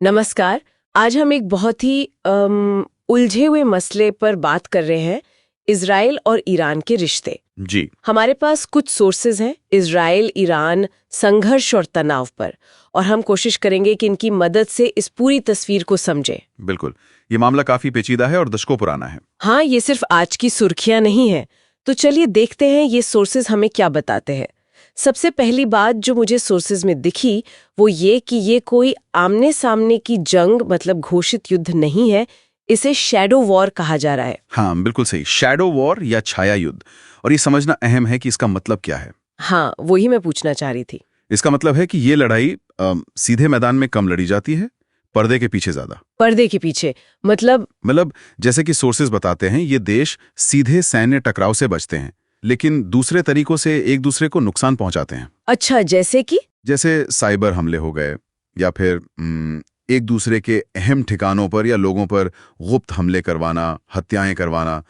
नमस्कार। आज हम एक बहुत ही उलझे हुए मसले पर बात कर रहे हैं, इजराइल और ईरान के रिश्ते। जी हमारे पास कुछ सोर्सेज हैं इजराइल ईरान संघर्ष और तनाव पर, और हम कोशिश करेंगे कि इनकी मदद से इस पूरी तस्वीर को समझें। बिल्कुल, ये मामला काफी पेचीदा है और दशकों पुराना है। हाँ, ये सिर्फ आज की सुर्खियां नहीं है। तो चलिए देखते हैं ये सोर्सेज हमें क्या बताते हैं। सबसे पहली बात जो मुझे सोर्सेज में दिखी वो ये कि ये कोई आमने सामने की जंग मतलब घोषित युद्ध नहीं है, इसे शैडो वॉर कहा जा रहा है। हाँ बिल्कुल सही, शैडो वॉर या छाया युद्ध। और ये समझना अहम है कि इसका मतलब क्या है। हाँ, वही मैं पूछना चाह रही थी। इसका मतलब है कि ये लड़ाई सीधे मैदान में कम लड़ी जाती है, पर्दे के पीछे ज्यादा। पर्दे के पीछे मतलब जैसे कि सोर्सेज बताते हैं, ये देश सीधे सैन्य टकराव से बचते हैं, लेकिन दूसरे तरीकों से एक दूसरे को नुकसान पहुंचाते हैं। अच्छा, जैसे साइबर हमले हो गए, या फिर एक दूसरे के अहम ठिकानों पर या लोगों पर गुप्त हमले करवाना, हत्याएं करवाना,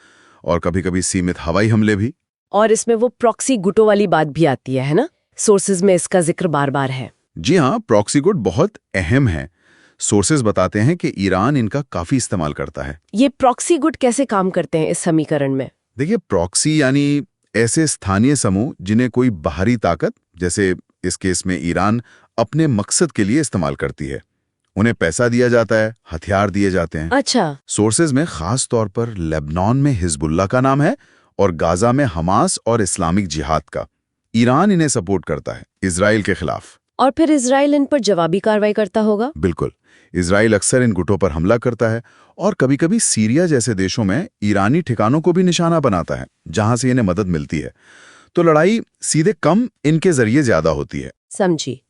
और कभी-कभी सीमित हवाई हमले भी। और इसमें वो प्रॉक्सी गुटों वाली बात भी आती है ना? सोर्सेज में इसका जिक्र बार बार है। जी हाँ, प्रॉक्सी गुट बहुत अहम है। सोर्सेज बताते हैं कि ईरान इनका काफी इस्तेमाल करता है। ये प्रॉक्सी गुट कैसे काम करते हैं इस समीकरण में? देखिए, प्रॉक्सी यानी ऐसे स्थानीय समूह जिन्हें कोई बाहरी ताकत, जैसे इस केस में ईरान, अपने मकसद के लिए इस्तेमाल करती है। उन्हें पैसा दिया जाता है, हथियार दिए जाते हैं। अच्छा। सोर्सेज में खास तौर पर लेबनान में हिजबुल्लाह का नाम है और गाजा में हमास और इस्लामिक जिहाद का। ईरान इन्हें सपोर्ट करता है इजराइल के खिलाफ। और फिर इजराइल इन पर जवाबी कार्रवाई करता होगा? बिल्कुल, इजराइल अक्सर इन गुटों पर हमला करता है और कभी-कभी सीरिया जैसे देशों में ईरानी ठिकानों को भी निशाना बनाता है, जहां से इन्हें मदद मिलती है। तो लड़ाई सीधे कम, इनके जरिए ज्यादा होती है। समझी।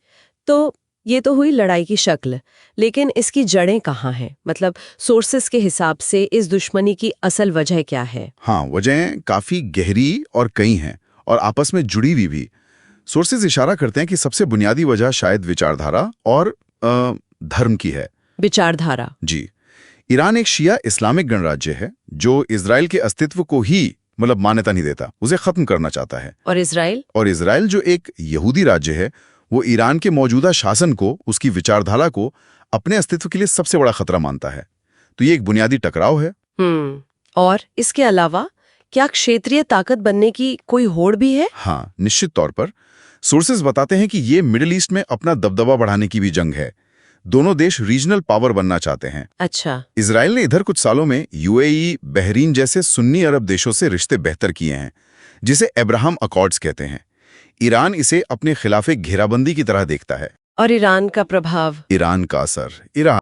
तो ये तो हुई लड़ाई की शक्ल, लेकिन इसकी जड़ें कहाँ हैं? मतलब सोर्सेस के हिसाब से इस दुश्मनी की असल वजह क्या है? हाँ, वजहें काफी गहरी और कई हैं, और आपस में जुड़ी हुई भी। सोर्सेज इशारा करते हैं कि सबसे बुनियादी वजह शायद विचारधारा और धर्म की है। विचारधारा? जी, ईरान एक शिया इस्लामिक गणराज्य है जो इजराइल के अस्तित्व को ही मान्यता नहीं देता, उसे खत्म करना चाहता है। और इजराइल? और इजराइल जो एक यहूदी राज्य है, वो ईरान के मौजूदा शासन को, उसकी विचारधारा को अपने अस्तित्व के लिए सबसे बड़ा खतरा मानता है। तो ये एक बुनियादी टकराव है। और इसके अलावा क्या क्षेत्रीय ताकत बनने की कोई होड़ भी है? हाँ, निश्चित तौर पर। सोर्सेज बताते हैं कि ये मिडिल ईस्ट में अपना दबदबा बढ़ाने की भी जंग है। दोनों देश रीजनल पावर बनना चाहते हैं। अच्छा। इजराइल ने इधर कुछ सालों में यूएई, बहरीन जैसे सुन्नी अरब देशों से रिश्ते बेहतर किए हैं, जिसे अब्राहम अकॉर्ड्स कहते हैं। ईरान इसे अपने खिलाफ एक घेराबंदी की तरह देखता है। और ईरान का प्रभाव? ईरान का असर, ईरान